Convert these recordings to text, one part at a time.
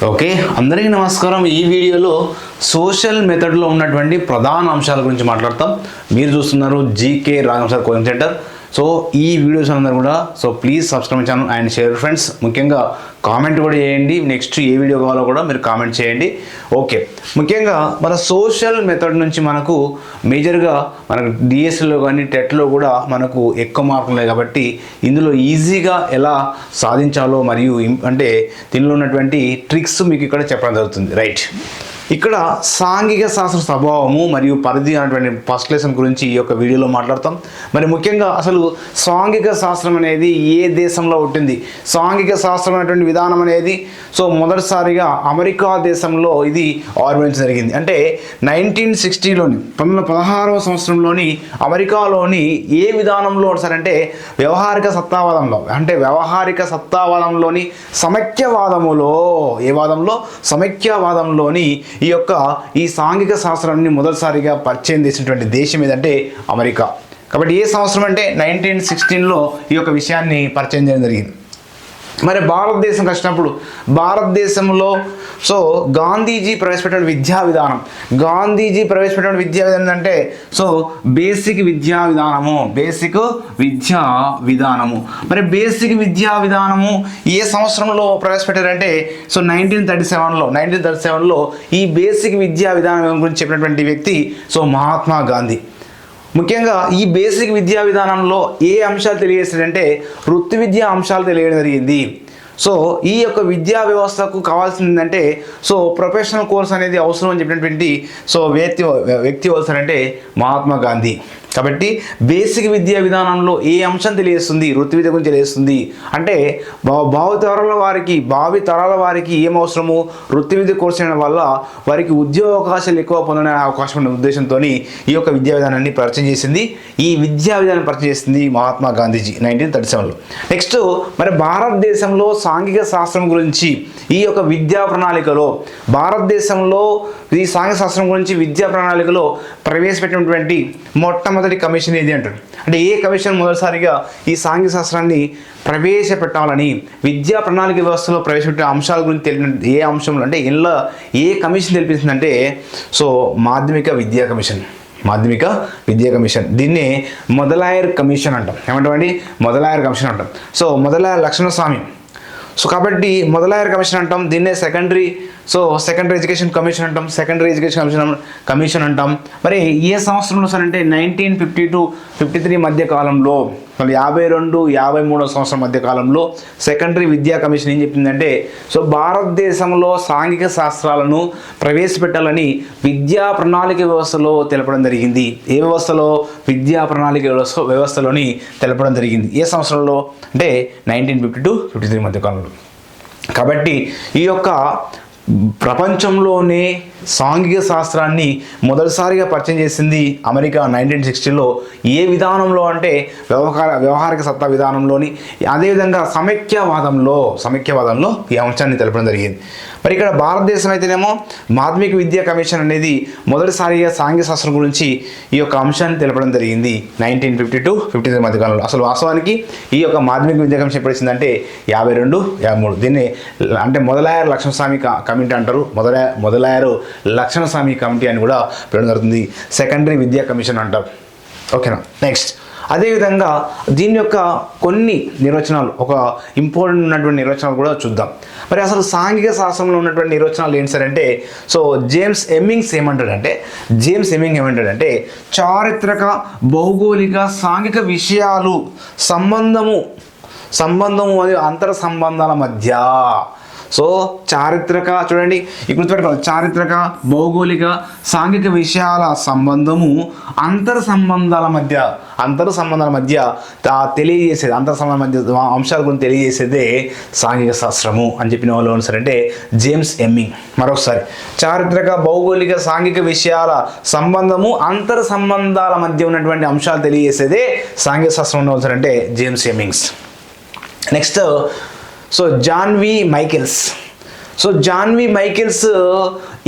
Okay, అందరికీ నమస్కారం. ఈ వీడియోలో సోషల్ మెథడ్లో ఉన్నటువంటి ప్రధాన అంశాల గురించి మాట్లాడతాం. మీరు చూస్తున్నారు జీకే రాఘం సార్ కోచింగ్ సెంటర్. సో ఈ వీడియోస్ అందరూ కూడా please subscribe channel and share friends. ముఖ్యంగా కామెంట్ కూడా చేయండి, నెక్స్ట్ ఏ వీడియో కావాలో కూడా మీరు కామెంట్ చేయండి. ఓకే, ముఖ్యంగా మన సోషల్ మెథడ్ నుంచి మనకు మేజర్గా మనకు డిఎస్సిలో కానీ టెట్లో కూడా మనకు ఎక్కువ మార్కులు ఉన్నాయి కాబట్టి ఇందులో ఈజీగా ఎలా సాధించాలో మరియు అంటే దీనిలో ఉన్నటువంటి ట్రిక్స్ మీకు ఇక్కడ చెప్పడం జరుగుతుంది. రైట్, ఇక్కడ సాంఘిక శాస్త్ర స్వభావము మరియు పరిధి అనేటువంటి ఫస్ట్ లెసన్ గురించి ఈ యొక్క వీడియోలో మాట్లాడతాం. మరి ముఖ్యంగా అసలు సాంఘిక శాస్త్రం అనేది ఏ దేశంలో పుట్టింది, సాంఘిక శాస్త్రం అనేటువంటి విధానం అనేది మొదటిసారిగా అమెరికా దేశంలో ఇది ఆవిర్భవించడం జరిగింది. అంటే 1960లోని 16వ సంవత్సరంలోని అమెరికాలోని ఏ విధానంలో అంటే వ్యవహారిక సత్తావాదంలో, అంటే వ్యవహారిక సత్తావాదంలోని సమైక్యవాదములో, ఏ వాదంలో, సమైక్యవాదంలోని ఈ సాంఘిక శాస్త్రాన్ని మొదటిసారిగా పరిచయం చేసినటువంటి దేశం ఏదంటే అమెరికా. కాబట్టి ఏ సంవత్సరం అంటే 1916లో ఈ యొక్క విషయాన్ని పరిచయం చేయడం జరిగింది. మరి భారతదేశం వచ్చినప్పుడు భారతదేశంలో గాంధీజీ ప్రవేశపెట్టిన విద్యా విధానం, గాంధీజీ ప్రవేశపెట్టిన విద్యా విధానం అంటే బేసిక్ విద్యా విధానము, బేసిక్ విద్యా విధానము. మరి బేసిక్ విద్యా విధానము ఏ సంవత్సరంలో ప్రవేశపెట్టారంటే 1937లో ఈ బేసిక్ విద్యా విధానం గురించి చెప్పినటువంటి వ్యక్తి మహాత్మా గాంధీ. ముఖ్యంగా ఈ బేసిక్ విద్యా విధానంలో ఏ అంశాలు తెలియజేస్తాడంటే వృత్తి విద్యా అంశాలు తెలియడం జరిగింది. ఈ యొక్క విద్యా వ్యవస్థకు కావాల్సిందంటే ప్రొఫెషనల్ కోర్స్ అనేది అవసరం అని చెప్పినటువంటి వ్యక్తి ఎవరంటే మహాత్మా గాంధీ. కాబట్టి బేసిక్ విద్యా విధానంలో ఏ అంశం తెలియజేస్తుంది, వృత్తి విద్య గురించి తెలియజేస్తుంది. అంటే భావి తరాల వారికి ఏం అవసరము, వృత్తి విద్య కోర్సు చేయడం వల్ల వారికి ఉద్యోగ అవకాశాలు ఎక్కువ పొందనే అవకాశం ఉన్న ఉద్దేశంతో ఈ యొక్క విద్యా విధానాన్ని పరిచయం చేసింది. ఈ విద్యా విధానాన్ని పరిచయం చేసింది మహాత్మా గాంధీజీ 1937లో. నెక్స్ట్ మరి భారతదేశంలో సాంఘిక శాస్త్రం గురించి ఈ యొక్క విద్యా ప్రణాళికలో, భారతదేశంలో ఈ సాంఘిక శాస్త్రం గురించి విద్యా ప్రణాళికలో ప్రవేశపెట్టినటువంటి మొట్టమొదటి కమిషన్ ఏది అంటారు అంటే ఏ కమిషన్ మొదటిసారిగా ఈ సాంఘిక శాస్త్రాన్ని ప్రవేశపెట్టాలని విద్యా ప్రణాళిక వ్యవస్థలో ప్రవేశపెట్టే అంశాల గురించి తెలిపిన ఏ అంశంలో అంటే ఇందులో ఏ కమిషన్ తెలిపిస్తుందంటే మాధ్యమిక విద్యా కమిషన్, మాధ్యమిక విద్యా కమిషన్. దీన్ని మొదలాయర్ కమిషన్ అంటాం. ఏమంటామండి? మొదలాయర్ కమిషన్ అంటాం. మొదలాయర్ లక్ష్మణస్వామి. కాబట్టి మొదలాయర్ కమిషన్ అంటాం. దీన్నే సెకండరీ ఎడ్యుకేషన్ కమిషన్ అంటాం, సెకండరీ ఎడ్యుకేషన్ కమిషన్ అంటాం. మరి ఏ సంవత్సరంలో అంటే 1952-53 మధ్య కాలంలో, 52-53 సంవత్సరం మధ్య కాలంలో సెకండరీ విద్యా కమిషన్ ఏం చెప్పిందంటే భారతదేశంలో సాంఘిక శాస్త్రాలను ప్రవేశపెట్టాలని విద్యా ప్రణాళిక వ్యవస్థలో తెలపడం జరిగింది. ఏ వ్యవస్థలో? విద్యా ప్రణాళిక వ్యవస్థలోని తెలపడం జరిగింది. ఏ సంవత్సరంలో అంటే 1952-53 మధ్య కాలంలో. కాబట్టి ఈ యొక్క ప్రపంచంలోనే సాంఘిక శాస్త్రాన్ని మొదటిసారిగా పరిచయం చేసింది అమెరికా 1960లో. ఏ విధానంలో అంటే వ్యవహారిక సత్తా విధానంలోని, అదేవిధంగా సమైక్యవాదంలో ఈ అంశాన్ని తెలపడం జరిగింది. మరి ఇక్కడ భారతదేశం అయితేనేమో మాధ్యమిక విద్యా కమిషన్ అనేది మొదటిసారిగా సాంఘిక శాస్త్రం గురించి ఈ యొక్క అంశాన్ని తెలపడం జరిగింది 1952-53 మధ్య కాలంలో. అసలు వాస్తవానికి ఈ యొక్క మాధ్యమిక విద్యా కమిషన్ ఎప్పుడు వచ్చిందంటే 52-53. దీన్ని అంటే మొదలాయర్ లక్ష్మణస్వామి కమిటీ అంటారు, మొదలాయరు లక్ష్మణస్వామి కమిటీ అని కూడా పిలవడం జరుగుతుంది. సెకండరీ విద్యా కమిషన్ అంటారు. ఓకేనా? నెక్స్ట్ అదేవిధంగా దీని యొక్క కొన్ని నిర్వచనాలు, ఒక ఇంపార్టెంట్ ఉన్నటువంటి నిర్వచనాలు కూడా చూద్దాం. మరి అసలు సాంఘిక శాస్త్రంలో ఉన్నటువంటి నిర్వచనాలు ఏంటి సార్ అంటే జేమ్స్ ఎమ్మింగ్స్ ఏమంటాడంటే చారిత్రక, భౌగోళిక, సాంఘిక విషయాలు సంబంధము మరియు అంతర సంబంధాల మధ్య చారిత్రక, చూడండి గుర్తుపెట్టుకోవాలి, చారిత్రక, భౌగోళిక, సాంఘిక విషయాల సంబంధము అంతర సంబంధాల మధ్య తెలియజేసేది, అంతర సంబంధాల మధ్య అంశాల గురించి తెలియజేసేదే సాంఘిక శాస్త్రము అని చెప్పిన వాళ్ళు సరంటే జేమ్స్ ఎమ్మింగ్. మరొకసారి, చారిత్రక, భౌగోళిక, సాంఘిక విషయాల సంబంధము అంతర సంబంధాల మధ్య ఉన్నటువంటి అంశాలు తెలియజేసేదే సాంఘిక శాస్త్రం ఉన్న వాళ్ళు సరంటే జేమ్స్ ఎమ్మింగ్స్. నెక్స్ట్ జాన్ వి మైకెల్స్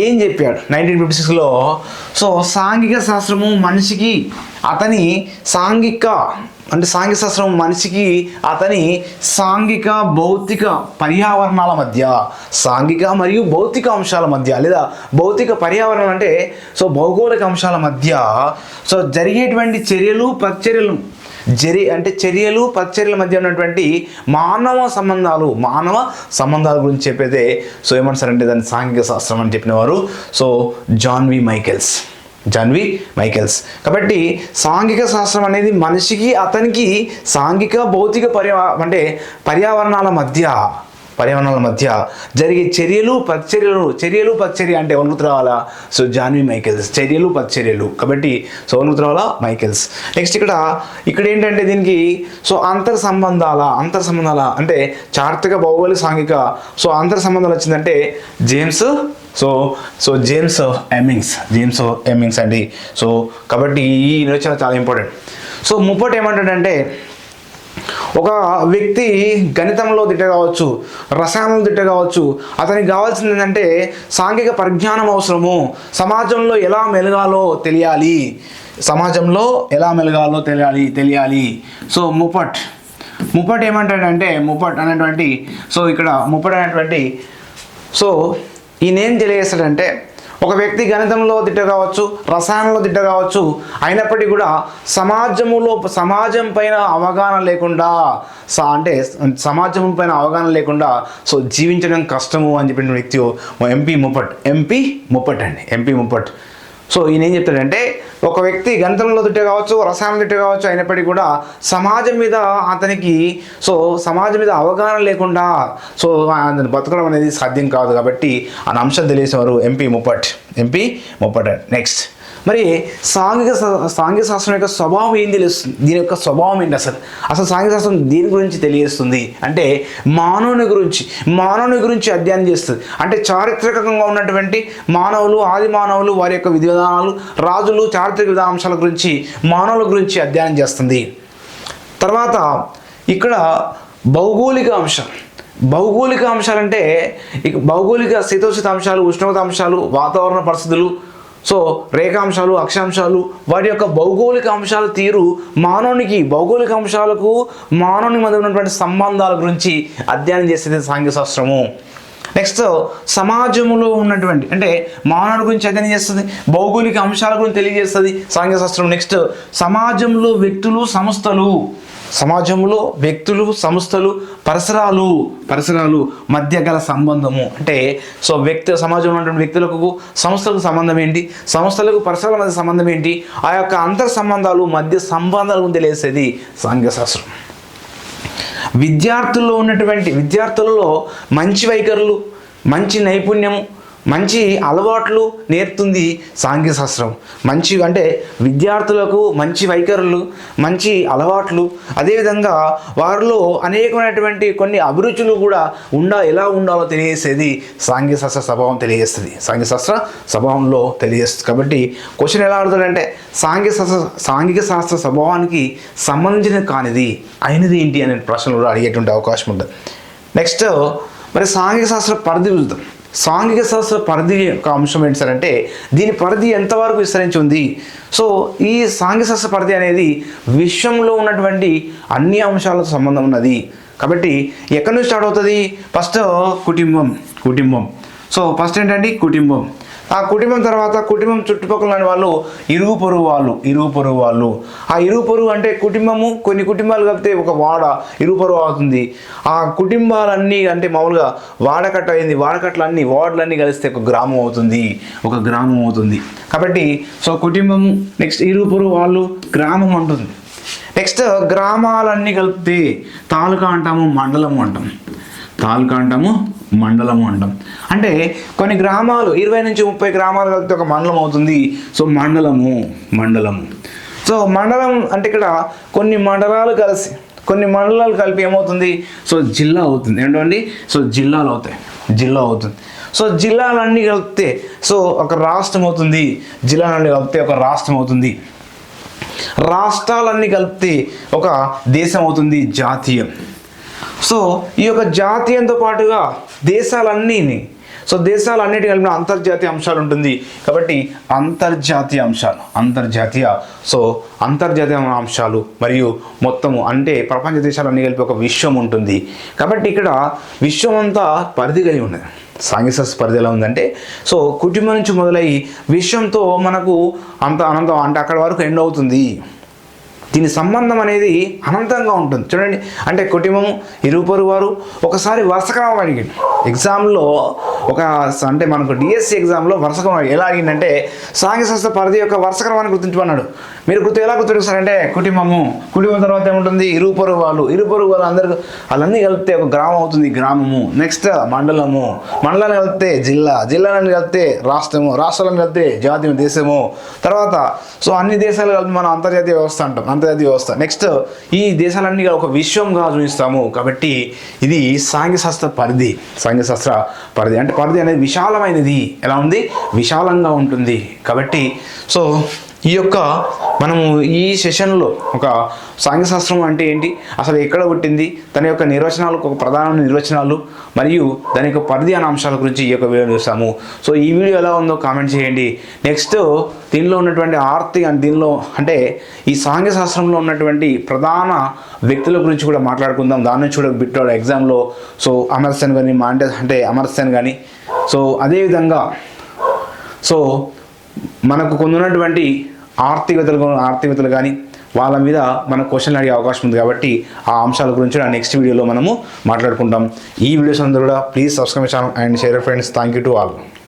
ఏం చెప్పాడు 1956లో సాంఘిక శాస్త్రము మనిషికి అతని సాంఘిక అంటే సాంఘిక శాస్త్రం మనిషికి అతని సాంఘిక భౌతిక పర్యావరణాల మధ్య, సాంఘిక మరియు భౌతిక అంశాల మధ్య, లేదా భౌతిక పర్యావరణం అంటే సో భౌగోళిక అంశాల మధ్య సో జరిగేటువంటి చర్యలు ప్రచర్యల మధ్య ఉన్నటువంటి మానవ సంబంధాల గురించి చెప్పేదే సో ఏమంటారంటే దాన్ని సాంఘిక శాస్త్రం అని చెప్పినవారు సో జాన్ వి మైకెల్స్. కాబట్టి సాంఘిక శాస్త్రం అనేది మనిషికి అతనికి సాంఘిక భౌతిక పర్యావరణాల మధ్య జరిగే చర్యలు ప్రచర్య అంటే ఎవరు రావాలా? సో జాన్ వి మైకెల్స్. చర్యలు ప్రచర్యలు కాబట్టి సో ఎవరు రావాలా? మైకెల్స్. నెక్స్ట్ ఇక్కడ ఏంటంటే దీనికి సో అంతర్ సంబంధాల అంటే చారిత్రక భౌగోళిక సాంఘిక సో అంతర్ సంబంధాలు వచ్చిందంటే జేమ్స్ ఎమ్మింగ్స్ అండి. సో కాబట్టి ఈ నిర్వచన చాలా ఇంపార్టెంట్. సో ముప్పటి ఏమంటాడంటే ఒక వ్యక్తి గణితంలో దిట్ట కావచ్చు, రసాయనంలో దిట్ట కావచ్చు, అతనికి కావాల్సింది ఏంటంటే సాంఘిక పరిజ్ఞానం అవసరము. సమాజంలో ఎలా మెలగాలో తెలియాలి. సో ముప్పట్ ఏమంటాడంటే ముప్పట్ అనేటువంటి సో ఈయనేం తెలియజేస్తాడంటే ఒక వ్యక్తి గణితంలో దిట్ట కావచ్చు, రసాయనంలో దిట్ట కావచ్చు, అయినప్పటికీ కూడా సమాజం పైన అవగాహన లేకుండా సో జీవించడం కష్టము అని చెప్పిన వ్యక్తి ఎంపీ ముప్పట్. సో ఈయన ఏం చెప్తాడంటే ఒక వ్యక్తి గణితంలో దిట్ట కావచ్చు, రసాయనం దిట్ట కావచ్చు, అయినప్పటికీ కూడా సమాజం మీద అవగాహన లేకుండా సో బతకడం అనేది సాధ్యం కాదు. కాబట్టి ఆ అంశం తెలియసేవారు ఎంపీ ముప్పట్. నెక్స్ట్ మరి సాంఘిక శాస్త్రం యొక్క స్వభావం ఏం తెలుస్తుంది? దీని యొక్క స్వభావం ఏంటి? అసలు సాంఘిక శాస్త్రం దీని గురించి తెలియజేస్తుంది అంటే మానవుని గురించి అధ్యయనం చేస్తుంది. అంటే చారిత్రకంగా ఉన్నటువంటి ఆది మానవులు, వారి యొక్క విధి విధానాలు, రాజులు, చారిత్రక విధానాంశాల గురించి మానవుల గురించి అధ్యయనం చేస్తుంది. తర్వాత ఇక్కడ భౌగోళిక అంశాలంటే భౌగోళిక శీతోష్ణ అంశాలు, ఉష్ణోగ్రత అంశాలు, వాతావరణ పరిస్థితులు, సో రేఖాంశాలు, అక్షాంశాలు, వాటి యొక్క భౌగోళిక అంశాల తీరు భౌగోళిక అంశాలకు మానవుని మధ్య ఉన్నటువంటి సంబంధాల గురించి అధ్యయనం చేసేది సాంఘిక శాస్త్రము. నెక్స్ట్ సమాజంలో ఉన్నటువంటి అంటే మానవుని గురించి అధ్యయనం చేస్తుంది, భౌగోళిక అంశాల గురించి తెలియజేస్తుంది సాంఘిక శాస్త్రం. నెక్స్ట్ సమాజంలో వ్యక్తులు, సంస్థలు, పరిసరాలు మధ్య గల సంబంధము. అంటే సో సమాజంలో ఉన్నటువంటి వ్యక్తులకు, సంస్థలకు సంబంధం ఏంటి, సంస్థలకు పరిసరాల మధ్య సంబంధం ఏంటి, ఆ యొక్క అంతర్ సంబంధాలు మధ్య సంబంధాల గురించి తెలియజేసేది సాంఘిక శాస్త్రం. విద్యార్థులలో మంచి వైఖరులు, మంచి నైపుణ్యము, మంచి అలవాట్లు నేర్పుతుంది సాంఘిక శాస్త్రం. అంటే విద్యార్థులకు మంచి వైఖరులు, మంచి అలవాట్లు, అదేవిధంగా వారిలో అనేకమైనటువంటి కొన్ని అభిరుచులు కూడా ఎలా ఉండాలో తెలియజేసేది సాంఘిక శాస్త్ర స్వభావం తెలియజేస్తుంది. కాబట్టి క్వశ్చన్ ఎలా అడుగుతాడంటే సాంఘిక శాస్త్ర స్వభావానికి సంబంధించిన కానిది అయినది ఏంటి అనే ప్రశ్నలు కూడా అడిగేటువంటి అవకాశం ఉంటుంది. నెక్స్ట్ మరి సాంఘిక శాస్త్ర పరిధి చూద్దాం. సాంఘిక శాస్త్ర పరిధి యొక్క అంశం ఏంటి సార్ అంటే దీని పరిధి ఎంతవరకు విస్తరించి ఉంది? సో ఈ సాంఘిక శాస్త్ర పరిధి అనేది విశ్వంలో ఉన్నటువంటి అన్ని అంశాలతో సంబంధం ఉన్నది. కాబట్టి ఎక్కడి నుంచి స్టార్ట్ అవుతుంది? ఫస్ట్ కుటుంబం. సో ఫస్ట్ ఏంటంటే కుటుంబం. ఆ కుటుంబం తర్వాత కుటుంబం చుట్టుపక్కల వాళ్ళు ఇరుగు పొరుగు వాళ్ళు. ఆ ఇరుగు పొరుగు అంటే కుటుంబము, కొన్ని కుటుంబాలు కలిపితే ఒక వాడ ఇరుగు పొరుగు అవుతుంది. ఆ కుటుంబాలన్నీ అంటే మామూలుగా వాడకట్టు అయింది, వాడకట్లన్నీ వార్డులన్నీ కలిస్తే ఒక గ్రామం అవుతుంది. కాబట్టి సో కుటుంబము, నెక్స్ట్ ఇరుగు పొరుగు వాళ్ళు, గ్రామం ఉంటుంది. నెక్స్ట్ గ్రామాలన్నీ కలిపితే తాలూకా అంటాము, మండలము అంటాం. అంటే కొన్ని గ్రామాలు 20 నుంచి 30 గ్రామాలు కలిపితే ఒక మండలం అవుతుంది. సో మండలము. సో మండలం అంటే ఇక్కడ కొన్ని మండలాలు కలిపి ఏమవుతుంది? సో జిల్లా అవుతుంది. ఏంటండి? సో జిల్లా అవుతుంది. సో జిల్లాలన్నీ కలిపితే సో ఒక రాష్ట్రం అవుతుంది. రాష్ట్రాలన్నీ కలిపితే ఒక దేశం అవుతుంది, జాతీయం. సో ఈ యొక్క జాతీయంతో పాటుగా దేశాలన్నీ సో దేశాలు అన్నిటి కలిపిన అంతర్జాతీయ అంశాలు ఉంటుంది. కాబట్టి అంతర్జాతీయ అంశాలు మరియు మొత్తము అంటే ప్రపంచ దేశాలు అన్ని కలిపి ఒక విశ్వం ఉంటుంది. కాబట్టి ఇక్కడ విశ్వం అంతా పరిధి కలిగి ఉన్నది. సాంఘిక పరిధి ఎలా ఉందంటే, సో కుటుంబం నుంచి మొదలై విశ్వంతో మనకు అనంతం అంటే అక్కడ వరకు ఎండ్ అవుతుంది. దీని సంబంధం అనేది అనంతంగా ఉంటుంది. చూడండి, అంటే కుటుంబము, ఇరుపరు వారు. ఒకసారి వరుసక్రమం అడిగింది ఎగ్జామ్లో, అంటే మనకు డిఎస్సి ఎగ్జామ్లో వరుసక్రమం ఎలా అడిగిందంటే, సాంఘిక పరిధి యొక్క వరుసక్రమాన్ని గుర్తించమన్నాడు. మీరు ఎలా గుర్తిస్తారంటే, కుటుంబం తర్వాత ఏముంటుంది, ఇరుపరు వాళ్ళు అందరూ వాళ్ళన్నీ కలిపితే ఒక గ్రామం అవుతుంది, గ్రామము. నెక్స్ట్ మండలాన్ని కలిపితే జిల్లాలను కలిపితే రాష్ట్రాలను కలిపితే జాతీయ దేశము. తర్వాత సో అన్ని దేశాలు కలిపి మనం అంతర్జాతీయ వ్యవస్థ అంటాం, అంతర్జాతీయ వ్యవస్థ. నెక్స్ట్ ఈ దేశాలన్నీ ఒక విశ్వంగా చూపిస్తాము. కాబట్టి ఇది సాంఘికశాస్త్ర పరిధి. అంటే పరిధి అనేది విశాలమైనది. ఎలా ఉంది, విశాలంగా ఉంటుంది. కాబట్టి సో ఈ యొక్క మనము ఈ సెషన్లో ఒక సాంఘికశాస్త్రం అంటే ఏంటి, అసలు ఎక్కడ పుట్టింది, దాని యొక్క నిర్వచనాలు, ఒక ప్రధానమైన నిర్వచనాలు మరియు దాని యొక్క పరిధి అనే అంశాల గురించి ఈ యొక్క వీడియో చూస్తాము. సో ఈ వీడియో ఎలా ఉందో కామెంట్ చేయండి. నెక్స్ట్ దీనిలో ఉన్నటువంటి దీనిలో అంటే ఈ సాంఘికశాస్త్రంలో ఉన్నటువంటి ప్రధాన వ్యక్తుల గురించి కూడా మాట్లాడుకుందాం. దాని నుంచి కూడా బిట్టాడు ఎగ్జామ్లో. సో అమర్సెన్ కానీ అమర్సెన్ కానీ. సో అదేవిధంగా సో మనకు కొన్ని ఉన్నటువంటి ఆర్థికవేత్తలు కానీ వాళ్ళ మీద మన క్వశ్చన్లు అడిగే అవకాశం ఉంది. కాబట్టి ఆ అంశాల గురించి నెక్స్ట్ వీడియోలో మనము మాట్లాడుకుంటాం. ఈ వీడియోస్ అందరూ కూడా please subscribe channel and share friends. Thank you to all.